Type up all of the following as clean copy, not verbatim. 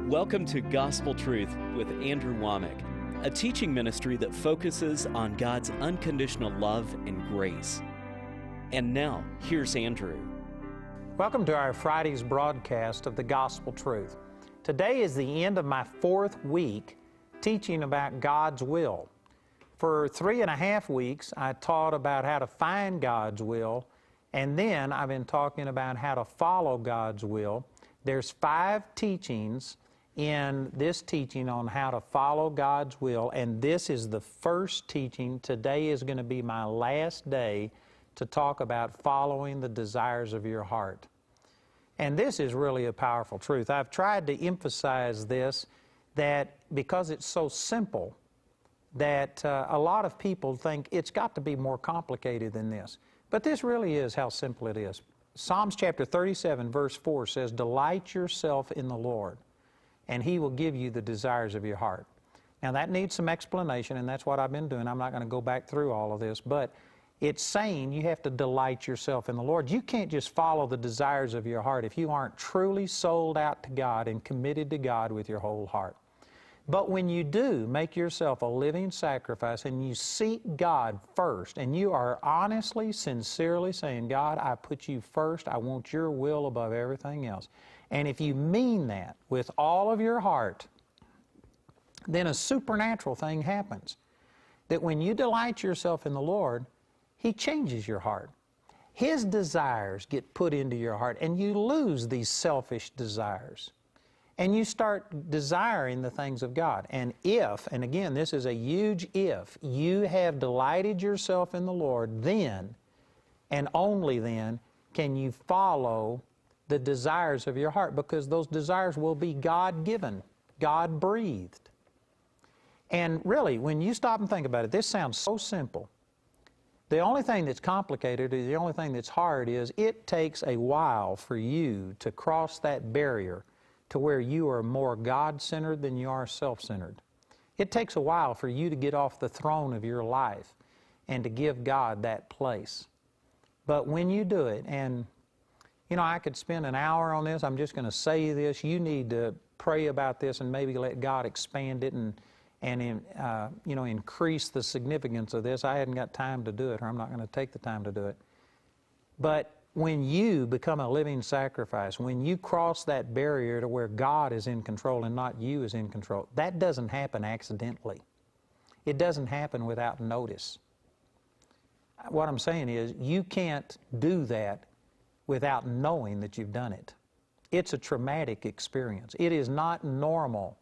Welcome to Gospel Truth with Andrew Wommack, a teaching ministry that focuses on God's unconditional love and grace. And now, here's Andrew. Welcome to our Friday's broadcast of the Gospel Truth. Today is the end of my fourth week teaching about God's will. For 3.5 weeks, I taught about how to find God's will, and then I've been talking about how to follow God's will. There's 5 teachings in this teaching on how to follow God's will, and this is the first teaching. Today is going to be my last day to talk about following the desires of your heart. And this is really a powerful truth. I've tried to emphasize this, that because it's so simple, that a lot of people think it's got to be more complicated than this. But this really is how simple it is. Psalms chapter 37, verse 4 says, "Delight yourself in the Lord, and He will give you the desires of your heart." Now that needs some explanation, and that's what I've been doing. I'm not going to go back through all of this, but it's saying you have to delight yourself in the Lord. You can't just follow the desires of your heart if you aren't truly sold out to God and committed to God with your whole heart. But when you do make yourself a living sacrifice and you seek God first, and you are honestly, sincerely saying, "God, I put you first. I want your will above everything else." And if you mean that with all of your heart, then a supernatural thing happens. That when you delight yourself in the Lord, He changes your heart. His desires get put into your heart, and you lose these selfish desires. And you start desiring the things of God. And if, and again, this is a huge if, you have delighted yourself in the Lord, then, and only then, can you follow the desires of your heart, because those desires will be God-given, God-breathed. And really, when you stop and think about it, this sounds so simple. The only thing that's complicated, or the only thing that's hard, is it takes a while for you to cross that barrier to where you are more God-centered than you are self-centered. It takes a while for you to get off the throne of your life and to give God that place. But when you do it, and you know, I could spend an hour on this. I'm just going to say this. You need to pray about this and maybe let God expand it and increase the significance of this. I hadn't got time to do it, or I'm not going to take the time to do it. But when you become a living sacrifice, when you cross that barrier to where God is in control and not you is in control, that doesn't happen accidentally. It doesn't happen without notice. What I'm saying is, you can't do that without knowing that you've done it. It's a traumatic experience. It is not normal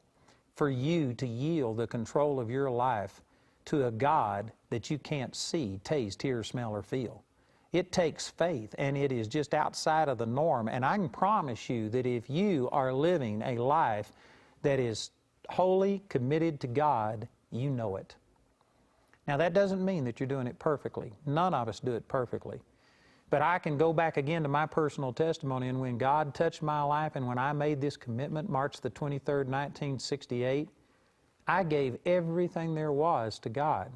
for you to yield the control of your life to a God that you can't see, taste, hear, smell, or feel. It takes faith, and it is just outside of the norm. And I can promise you that if you are living a life that is wholly committed to God, you know it. Now, that doesn't mean that you're doing it perfectly. None of us do it perfectly. But I can go back again to my personal testimony, and when God touched my life and when I made this commitment, March the 23rd, 1968, I gave everything there was to God.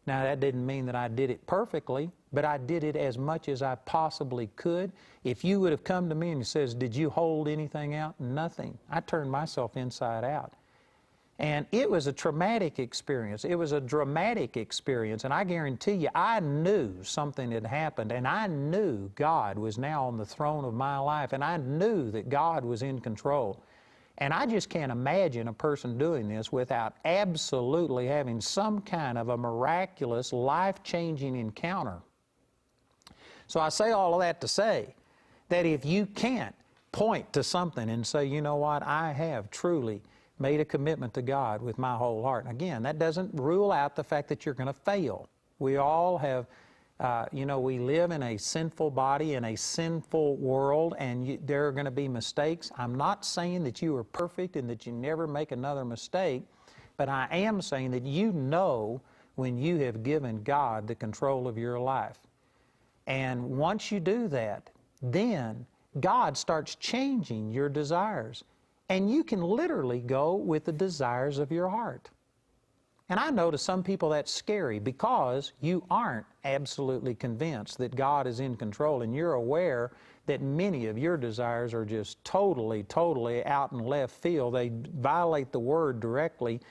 Now, that didn't mean that I did it perfectly, but I did it as much as I possibly could. If you would have come to me and says, "Did you hold anything out?" Nothing. I turned myself inside out. And it was a traumatic experience. It was a dramatic experience. And I guarantee you, I knew something had happened, and I knew God was now on the throne of my life, and I knew that God was in control. And I just can't imagine a person doing this without absolutely having some kind of a miraculous, life-changing encounter. So I say all of that to say that if you can't point to something and say, "You know what, I have truly made a commitment to God with my whole heart." Again, that doesn't rule out the fact that you're going to fail. We all have, we live in a sinful body, in a sinful world, and there are going to be mistakes. I'm not saying that you are perfect and that you never make another mistake, but I am saying that you know when you have given God the control of your life. And once you do that, then God starts changing your desires. And you can literally go with the desires of your heart. And I know to some people that's scary because you aren't absolutely convinced that God is in control, and you're aware that many of your desires are just totally out in left field. They violate the Word directly.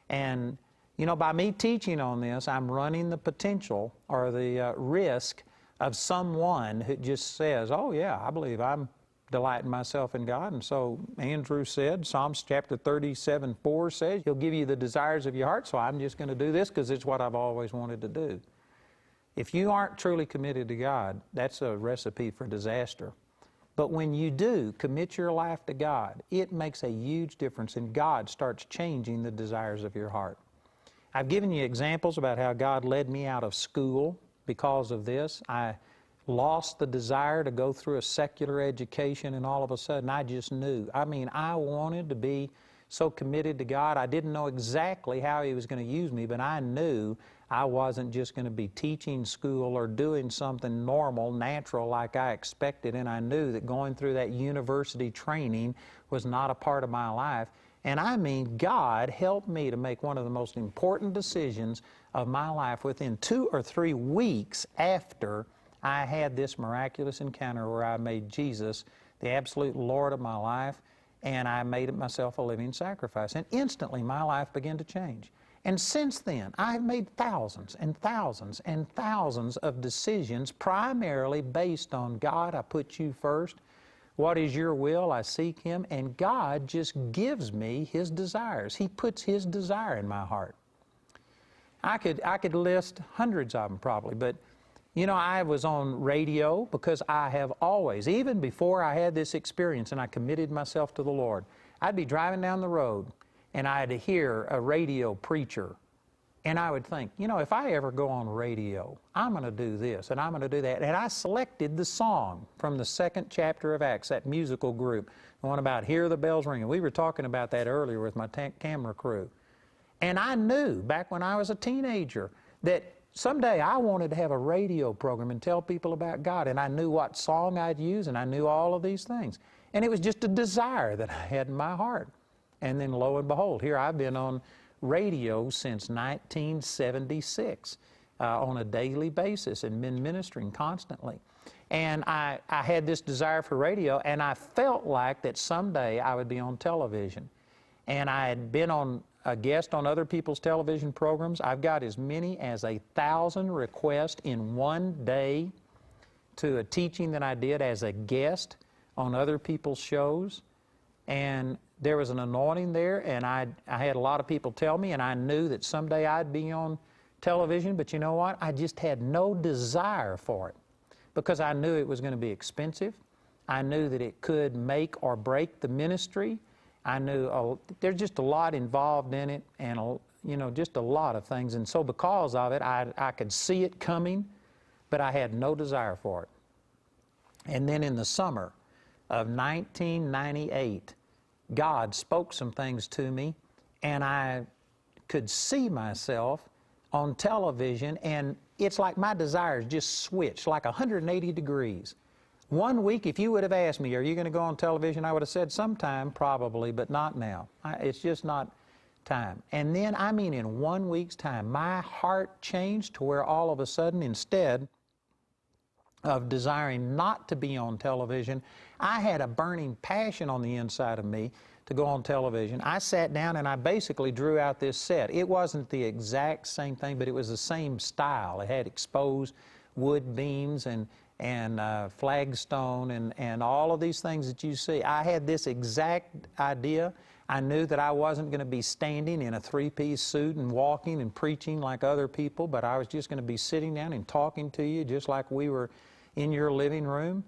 And, you know, by me teaching on this, I'm running the potential or the risk of someone who just says, oh, yeah, I believe I'm delighting myself in God. And so Andrew said, Psalms chapter 37:4 says, He'll give you the desires of your heart, so I'm just going to do this because it's what I've always wanted to do. If you aren't truly committed to God, that's a recipe for disaster. But when you do commit your life to God, it makes a huge difference, and God starts changing the desires of your heart. I've given you examples about how God led me out of school because of this. I lost the desire to go through a secular education, and all of a sudden I just knew. I mean, I wanted to be so committed to God. I didn't know exactly how He was going to use me, but I knew I wasn't just going to be teaching school or doing something normal, natural like I expected, and I knew that going through that university training was not a part of my life. And I mean, God helped me to make one of the most important decisions of my life within 2 or 3 weeks after I had this miraculous encounter where I made Jesus the absolute Lord of my life, and I made myself a living sacrifice. And instantly my life began to change. And since then, I've made thousands and thousands and thousands of decisions primarily based on God, I put you first. What is your will? I seek Him. And God just gives me His desires. He puts His desire in my heart. I could list hundreds of them probably, but you know, I was on radio because I have always, even before I had this experience and I committed myself to the Lord, I'd be driving down the road and I'd hear a radio preacher, and I would think, you know, if I ever go on radio, I'm going to do this and I'm going to do that. And I selected the song from the 2nd chapter of Acts, that musical group, the one about Hear the Bells Ringing. We were talking about that earlier with my camera crew. And I knew back when I was a teenager that someday I wanted to have a radio program and tell people about God, and I knew what song I'd use, and I knew all of these things. And it was just a desire that I had in my heart. And then lo and behold, here I've been on radio since 1976 on a daily basis and been ministering constantly. And I had this desire for radio, and I felt like that someday I would be on television. And I had been on a guest on other people's television programs. I've got as many as 1,000 requests in one day to a teaching that I did as a guest on other people's shows. And there was an anointing there, and I had a lot of people tell me, and I knew that someday I'd be on television, but you know what? I just had no desire for it because I knew it was going to be expensive. I knew that it could make or break the ministry. I knew there's just a lot involved in it, and you know, just a lot of things. And so because of it, I could see it coming, but I had no desire for it. And then in the summer of 1998, God spoke some things to me, and I could see myself on television, and it's like my desires just switched like 180 degrees. One week, if you would have asked me, are you going to go on television, I would have said sometime, probably, but not now. It's just not time. And then, I mean, in 1 week's time, my heart changed to where all of a sudden, instead of desiring not to be on television, I had a burning passion on the inside of me to go on television. I sat down and I basically drew out this set. It wasn't the exact same thing, but it was the same style. It had exposed wood beams and flagstone and all of these things that you see. I had this exact idea. I knew that I wasn't going to be standing in a three-piece suit and walking and preaching like other people, but I was just going to be sitting down and talking to you just like we were in your living room.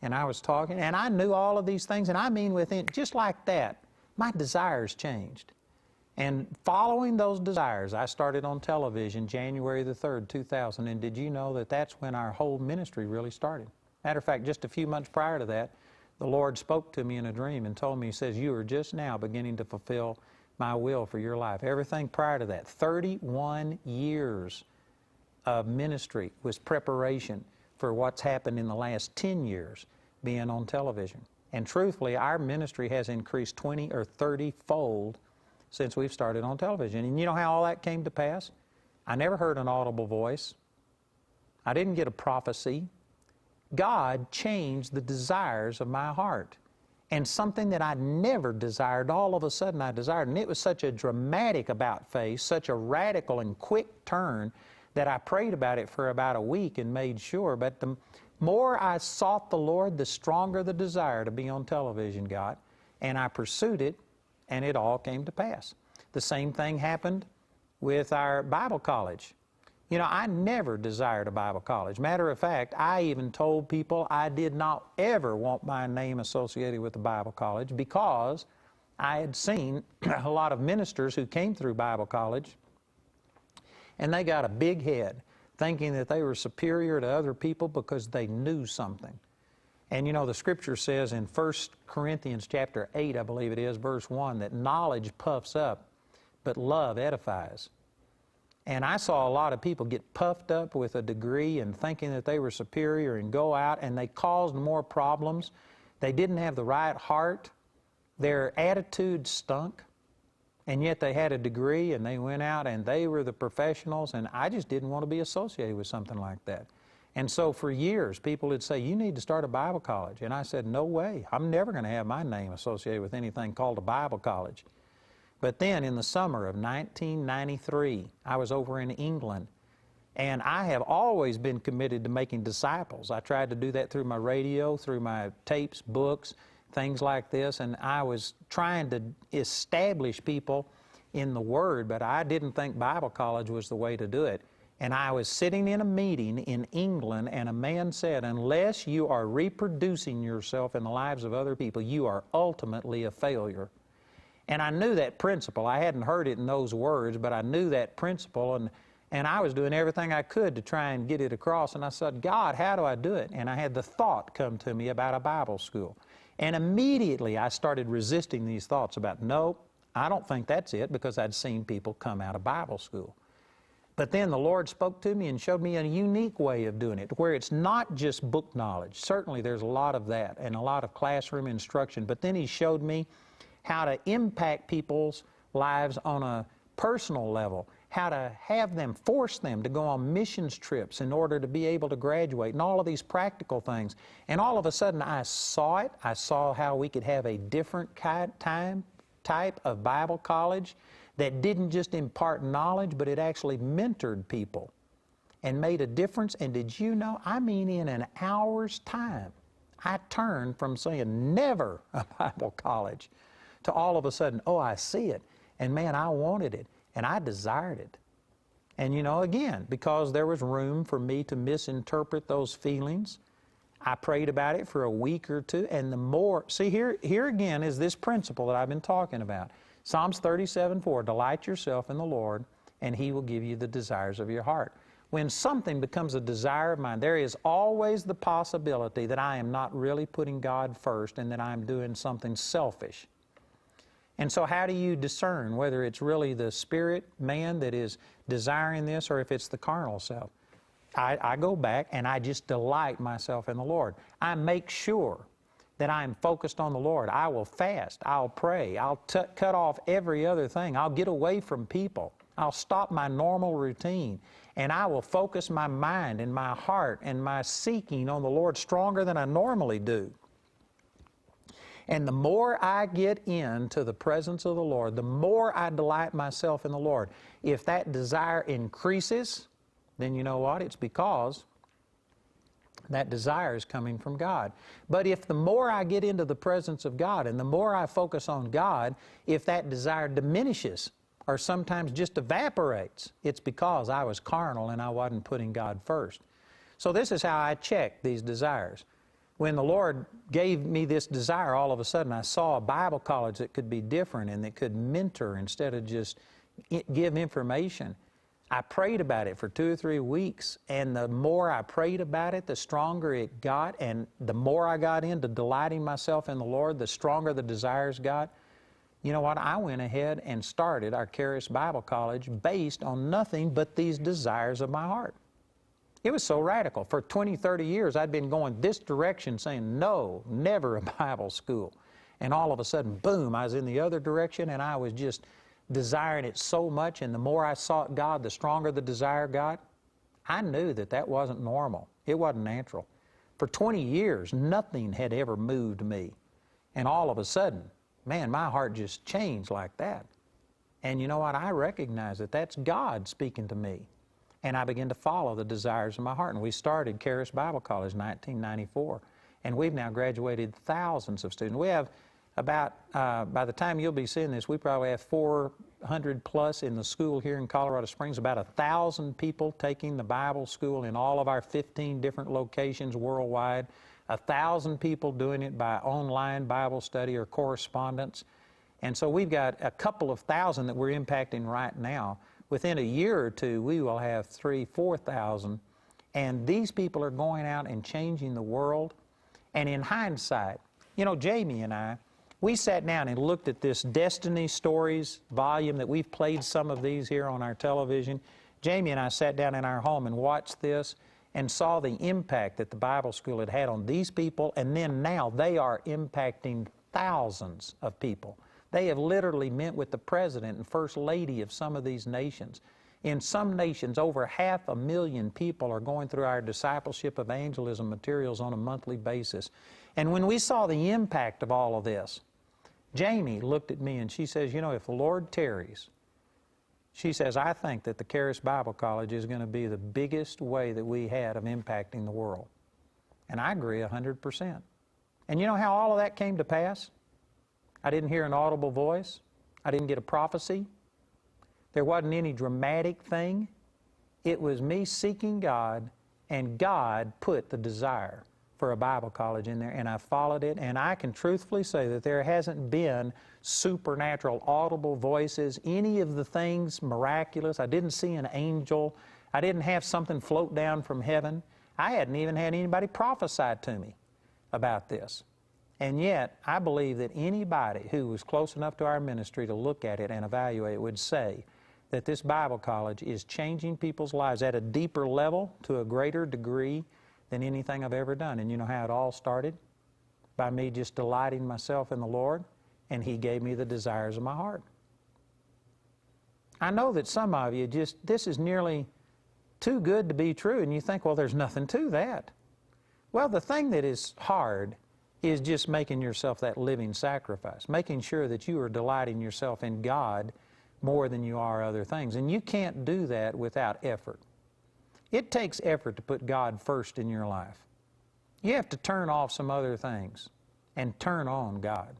And I was talking, and I knew all of these things, and I mean within, just like that, my desires changed. And following those desires, I started on television January the 3rd, 2000, and did you know that that's when our whole ministry really started? Matter of fact, just a few months prior to that, the Lord spoke to me in a dream and told me, He says, you are just now beginning to fulfill my will for your life. Everything prior to that, 31 years of ministry was preparation for what's happened in the last 10 years being on television. And truthfully, our ministry has increased 20 or 30-fold since we've started on television. And you know how all that came to pass? I never heard an audible voice. I didn't get a prophecy. God changed the desires of my heart. And something that I never desired, all of a sudden I desired. And it was such a dramatic about-face, such a radical and quick turn, that I prayed about it for about a week and made sure. But the more I sought the Lord, the stronger the desire to be on television got. And I pursued it, and it all came to pass. The same thing happened with our Bible college. You know, I never desired a Bible college. Matter of fact, I even told people I did not ever want my name associated with the Bible college, because I had seen a lot of ministers who came through Bible college, and they got a big head, thinking that they were superior to other people because they knew something. And you know, the Scripture says in 1 Corinthians chapter 8, I believe it is, verse 1, that knowledge puffs up, but love edifies. And I saw a lot of people get puffed up with a degree and thinking that they were superior and go out, and they caused more problems. They didn't have the right heart. Their attitude stunk. And yet they had a degree, and they went out and they were the professionals, and I just didn't want to be associated with something like that. And so for years, people would say, you need to start a Bible college. And I said, no way. I'm never going to have my name associated with anything called a Bible college. But then in the summer of 1993, I was over in England, and I have always been committed to making disciples. I tried to do that through my radio, through my tapes, books, things like this, and I was trying to establish people in the Word, but I didn't think Bible college was the way to do it. And I was sitting in a meeting in England, and a man said, unless you are reproducing yourself in the lives of other people, you are ultimately a failure. And I knew that principle. I hadn't heard it in those words, but I knew that principle, and I was doing everything I could to try and get it across. And I said, God, how do I do it? And I had the thought come to me about a Bible school. And immediately I started resisting these thoughts about, nope, I don't think that's it, because I'd seen people come out of Bible school. But then the Lord spoke to me and showed me a unique way of doing it, where it's not just book knowledge. Certainly there's a lot of that and a lot of classroom instruction, but then He showed me how to impact people's lives on a personal level, how to have them, force them to go on missions trips in order to be able to graduate, and all of these practical things. And all of a sudden I saw it. I saw how we could have a different type of Bible college that didn't just impart knowledge, but it actually mentored people and made a difference. And did you know, I mean, in an hour's time, I turned from saying never a Bible college to all of a sudden, oh, I see it, and man, I wanted it, and I desired it. And you know, again, because there was room for me to misinterpret those feelings, I prayed about it for a week or two, and the more, see, here again is this principle that I've been talking about. Psalms 37:4, delight yourself in the Lord, and He will give you the desires of your heart. When something becomes a desire of mine, there is always the possibility that I am not really putting God first and that I'm doing something selfish. And so how do you discern whether it's really the spirit man that is desiring this or if it's the carnal self? I go back and I just delight myself in the Lord. I make sure that I'm focused on the Lord. I will fast. I'll pray. I'll cut off every other thing. I'll get away from people. I'll stop my normal routine. And I will focus my mind and my heart and my seeking on the Lord stronger than I normally do. And the more I get into the presence of the Lord, the more I delight myself in the Lord. If that desire increases, then you know what? It's because that desire is coming from God. But if the more I get into the presence of God and the more I focus on God, if that desire diminishes or sometimes just evaporates, it's because I was carnal and I wasn't putting God first. So this is how I check these desires. When the Lord gave me this desire, all of a sudden I saw a Bible college that could be different and that could mentor instead of just give information. I prayed about it for 2 or 3 weeks, and the more I prayed about it, the stronger it got, and the more I got into delighting myself in the Lord, the stronger the desires got. You know what? I went ahead and started our Charis Bible College based on nothing but these desires of my heart. It was so radical. For 20, 30 years, I'd been going this direction saying, no, never a Bible school. And all of a sudden, boom, I was in the other direction, and I was just desiring it so much, and the more I sought God, the stronger the desire got. I knew that that wasn't normal. It wasn't natural. For 20 years, nothing had ever moved me. And all of a sudden, man, my heart just changed like that. And you know what? I recognize that that's God speaking to me. And I began to follow the desires of my heart. And we started Charis Bible College in 1994. And we've now graduated thousands of students. We have about, by the time you'll be seeing this, we probably have 400 plus in the school here in Colorado Springs, about 1,000 people taking the Bible school in all of our 15 different locations worldwide, 1,000 people doing it by online Bible study or correspondence. And so we've got a couple of thousand that we're impacting right now. Within a year or two, we will have 3,000, 4,000. And these people are going out and changing the world. And in hindsight, you know, Jamie and I, we sat down and looked at this Destiny Stories volume that we've played some of these here on our television. Jamie and I sat down in our home and watched this and saw the impact that the Bible school had had on these people, and then now they are impacting thousands of people. They have literally met with the president and first lady of some of these nations. In some nations, over 500,000 people are going through our discipleship evangelism materials on a monthly basis. And when we saw the impact of all of this, Jamie looked at me and she says, you know, if the Lord tarries, she says, I think that the Charis Bible College is going to be the biggest way that we had of impacting the world. And I agree 100%. And you know how all of that came to pass? I didn't hear an audible voice. I didn't get a prophecy. There wasn't any dramatic thing. It was me seeking God, and God put the desire for a Bible college in there, and I followed it, and I can truthfully say that there hasn't been supernatural audible voices, any of the things miraculous. I didn't see an angel. I didn't have something float down from heaven. I hadn't even had anybody prophesy to me about this. And yet, I believe that anybody who was close enough to our ministry to look at it and evaluate it would say that this Bible college is changing people's lives at a deeper level, to a greater degree than anything I've ever done. And you know how it all started? By me just delighting myself in the Lord, and He gave me the desires of my heart. I know that some of you this is nearly too good to be true, and you think, well, there's nothing to that. Well, the thing that is hard is just making yourself that living sacrifice, making sure that you are delighting yourself in God more than you are other things. And you can't do that without effort. It takes effort to put God first in your life. You have to turn off some other things and turn on God.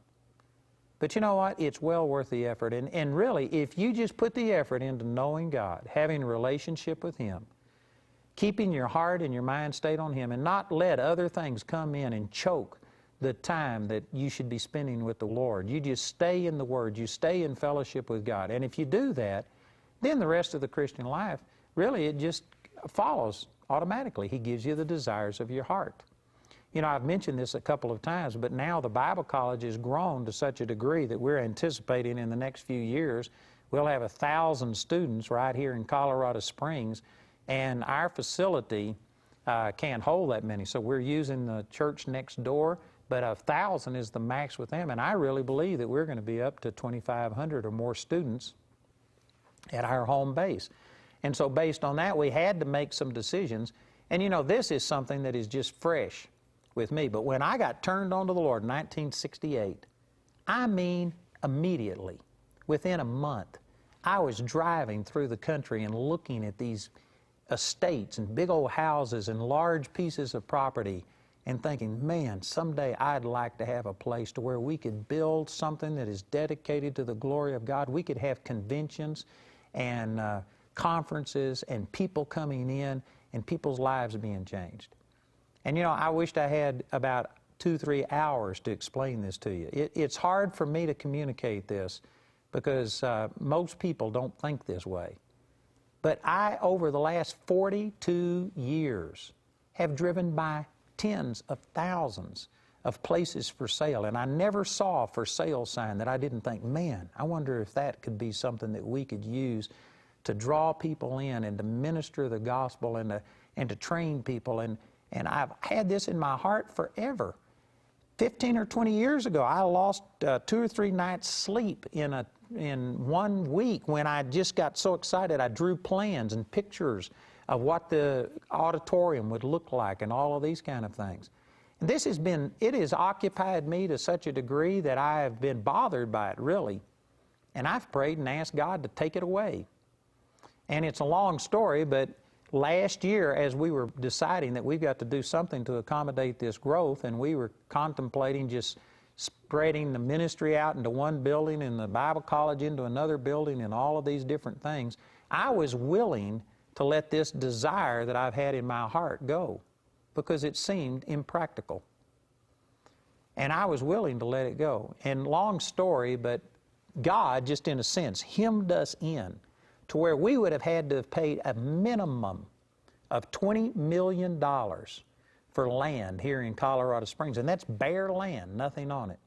But you know what? It's well worth the effort. And really, if you just put the effort into knowing God, having a relationship with Him, keeping your heart and your mind stayed on Him, and not let other things come in and choke the time that you should be spending with the Lord. You just stay in the Word. You stay in fellowship with God. And if you do that, then the rest of the Christian life, really, it just follows automatically. He gives you the desires of your heart. You know, I've mentioned this a couple of times, but now the Bible College has grown to such a degree that we're anticipating in the next few years we'll have 1,000 students right here in Colorado Springs, and our facility can't hold that many. So we're using the church next door, but 1,000 is the max with them, and I really believe that we're going to be up to 2,500 or more students at our home base. And so based on that, we had to make some decisions. And you know, this is something that is just fresh with me. But when I got turned on to the Lord in 1968, I mean immediately, within a month, I was driving through the country and looking at these estates and big old houses and large pieces of property and thinking, man, someday I'd like to have a place to where we could build something that is dedicated to the glory of God. We could have conventions and conferences and people coming in and people's lives being changed. And you know, I wished I had about 2-3 hours to explain this to you. It's hard for me to communicate this because most people don't think this way. But I, over the last 42 years, have driven by tens of thousands of places for sale, and I never saw a for sale sign that I didn't think, man, I wonder if that could be something that we could use to draw people in and to minister the gospel and to train people. And I've had this in my heart forever. 15 or 20 years ago, I lost 2 or 3 nights' sleep in 1 week when I just got so excited. I drew plans and pictures of what the auditorium would look like and all of these kind of things. And it has occupied me to such a degree that I have been bothered by it, really. And I've prayed and asked God to take it away. And it's a long story, but last year, as we were deciding that we've got to do something to accommodate this growth, and we were contemplating just spreading the ministry out into one building and the Bible college into another building and all of these different things, I was willing to let this desire that I've had in my heart go because it seemed impractical. And I was willing to let it go. And long story, but God, just in a sense, hemmed us in to where we would have had to have paid a minimum of $20 million for land here in Colorado Springs. And that's bare land, nothing on it.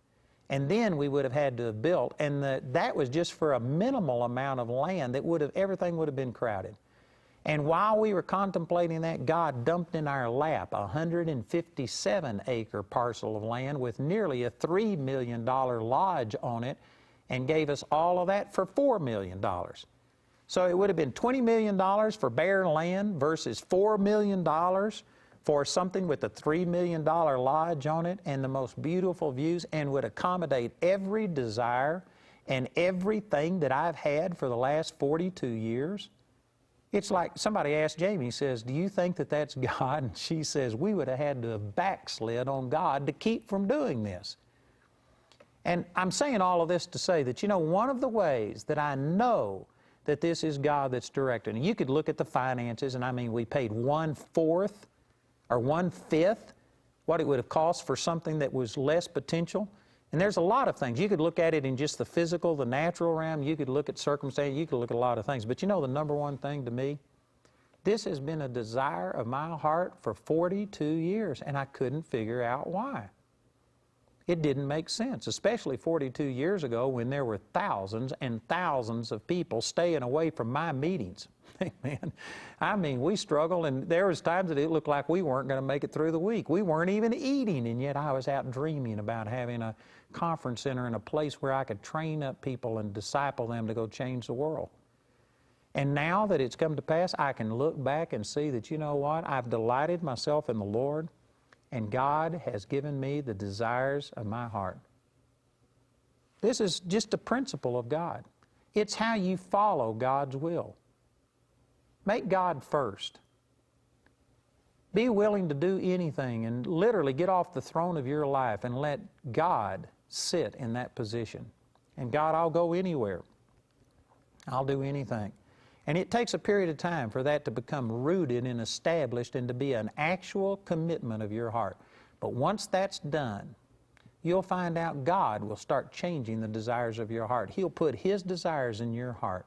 And then we would have had to have built, and that was just for a minimal amount of land that everything would have been crowded. And while we were contemplating that, God dumped in our lap a 157-acre parcel of land with nearly a $3 million lodge on it and gave us all of that for $4 million. So it would have been $20 million for bare land versus $4 million for something with a $3 million lodge on it and the most beautiful views, and would accommodate every desire and everything that I've had for the last 42 years. It's like somebody asked Jamie, says, do you think that that's God? And she says, we would have had to have backslid on God to keep from doing this. And I'm saying all of this to say that, you know, one of the ways that I know that this is God that's directing, and you could look at the finances, and I mean, we paid 1/4 or 1/5 what it would have cost for something that was less potential. And there's a lot of things. You could look at it in just the physical, the natural realm. You could look at circumstance. You could look at a lot of things. But you know the number one thing to me? This has been a desire of my heart for 42 years, and I couldn't figure out why. It didn't make sense, especially 42 years ago when there were thousands and thousands of people staying away from my meetings. Man, I mean, we struggled, and there was times that it looked like we weren't going to make it through the week. We weren't even eating, and yet I was out dreaming about having a conference center and a place where I could train up people and disciple them to go change the world. And now that it's come to pass, I can look back and see that, you know what, I've delighted myself in the Lord, and God has given me the desires of my heart. This is just a principle of God. It's how you follow God's will. Make God first. Be willing to do anything and literally get off the throne of your life and let God sit in that position. And God, I'll go anywhere. I'll do anything. And it takes a period of time for that to become rooted and established and to be an actual commitment of your heart. But once that's done, you'll find out God will start changing the desires of your heart. He'll put His desires in your heart.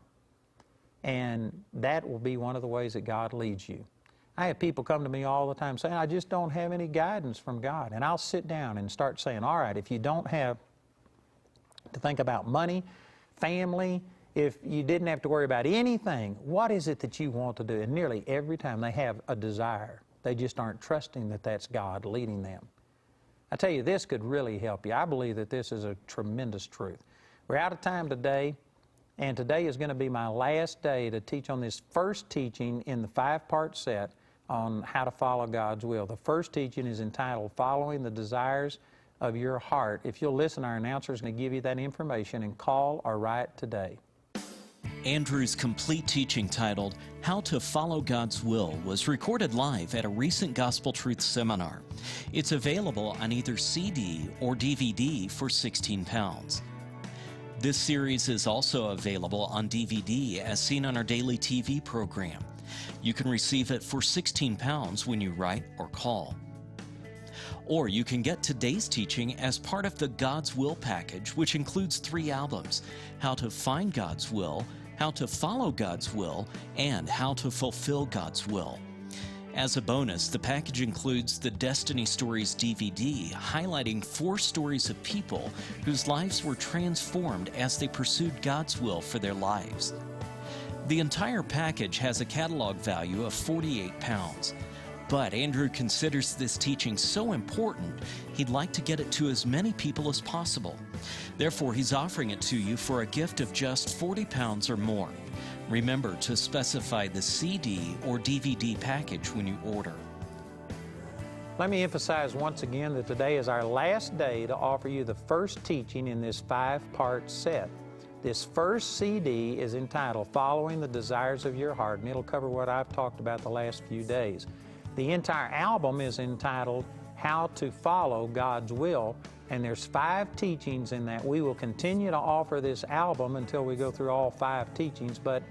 And that will be one of the ways that God leads you. I have people come to me all the time saying, I just don't have any guidance from God. And I'll sit down and start saying, all right, if you don't have to think about money, family, if you didn't have to worry about anything, what is it that you want to do? And nearly every time they have a desire. They just aren't trusting that that's God leading them. I tell you, this could really help you. I believe that this is a tremendous truth. We're out of time today. And today is going to be my last day to teach on this first teaching in the 5-part set on how to follow God's will. The first teaching is entitled, Following the Desires of Your Heart. If you'll listen, our announcer is going to give you that information, and call or write today. Andrew's complete teaching titled, How to Follow God's Will, was recorded live at a recent Gospel Truth seminar. It's available on either CD or DVD for £16. This series is also available on DVD as seen on our daily TV program. You can receive it for £16 when you write or call. Or you can get today's teaching as part of the God's Will package, which includes 3 albums, How to Find God's Will, How to Follow God's Will, and How to Fulfill God's Will. As a bonus, the package includes the Destiny Stories DVD, highlighting 4 stories of people whose lives were transformed as they pursued God's will for their lives. The entire package has a catalog value of £48, but Andrew considers this teaching so important, he'd like to get it to as many people as possible. Therefore, he's offering it to you for a gift of just £40 or more. Remember to specify the CD or DVD package when you order. Let me emphasize once again that today is our last day to offer you the first teaching in this 5-part set. This first CD is entitled Following the Desires of Your Heart, and it'll cover what I've talked about the last few days. The entire album is entitled How to Follow God's Will, and there's 5 teachings in that. We will continue to offer this album until we go through all 5 teachings, but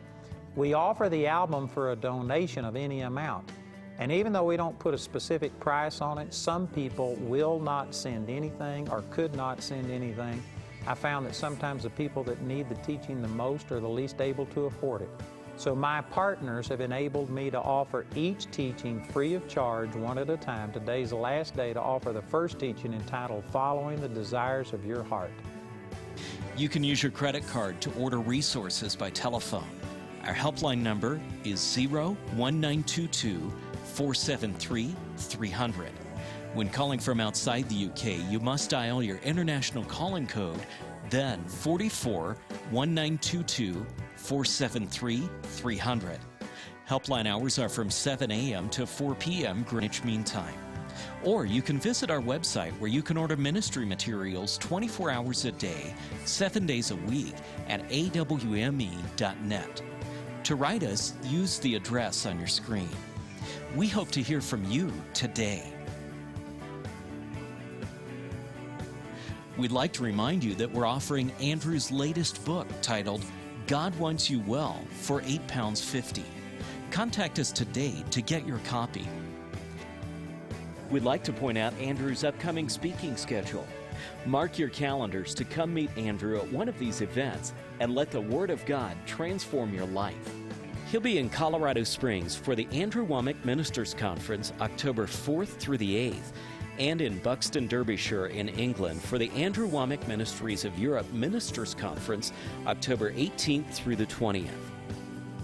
we offer the album for a donation of any amount. And even though we don't put a specific price on it, some people will not send anything or could not send anything. I found that sometimes the people that need the teaching the most are the least able to afford it. So my partners have enabled me to offer each teaching free of charge, one at a time. Today's the last day to offer the first teaching entitled Following the Desires of Your Heart. You can use your credit card to order resources by telephone. Our helpline number is 01922-473-300. When calling from outside the UK, you must dial your international calling code, then 44-1922-473-300. Helpline hours are from 7 a.m. to 4 p.m. Greenwich Mean Time. Or you can visit our website where you can order ministry materials 24 hours a day, 7 days a week at awme.net. To write us, use the address on your screen. We hope to hear from you today. We'd like to remind you that we're offering Andrew's latest book titled God Wants You Well for £8.50. Contact us today to get your copy. We'd like to point out Andrew's upcoming speaking schedule. Mark your calendars to come meet Andrew at one of these events and let the Word of God transform your life. He'll be in Colorado Springs for the Andrew Wommack Ministers Conference October 4th through the 8th, and in Buxton, Derbyshire in England for the Andrew Wommack Ministries of Europe Ministers Conference October 18th through the 20th.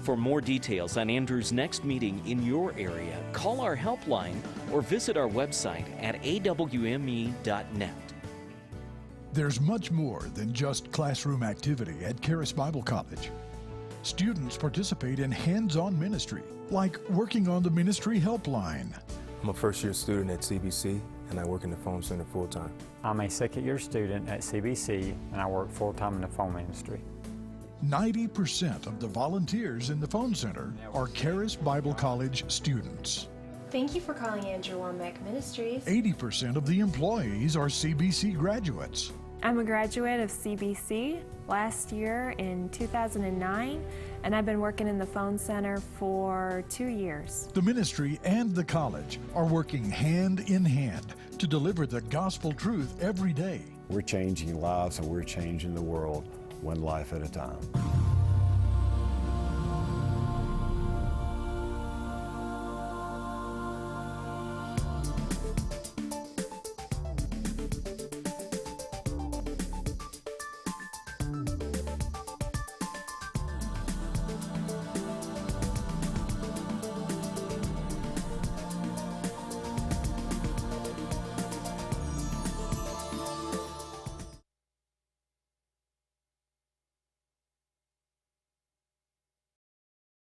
For more details on Andrew's next meeting in your area, call our helpline or visit our website at awme.net. There's much more than just classroom activity at Charis Bible College. Students participate in hands-on ministry, like working on the ministry helpline. I'm a first-year student at CBC, and I work in the phone center full-time. I'm a second-year student at CBC, and I work full-time in the phone ministry. 90% of the volunteers in the phone center are Charis Bible College students. Thank you for calling Andrew Wommack Ministries. 80% of the employees are CBC graduates. I'm a graduate of CBC last year in 2009, and I've been working in the phone center for 2 years. The ministry and the college are working hand in hand to deliver the gospel truth every day. We're changing lives and we're changing the world one life at a time.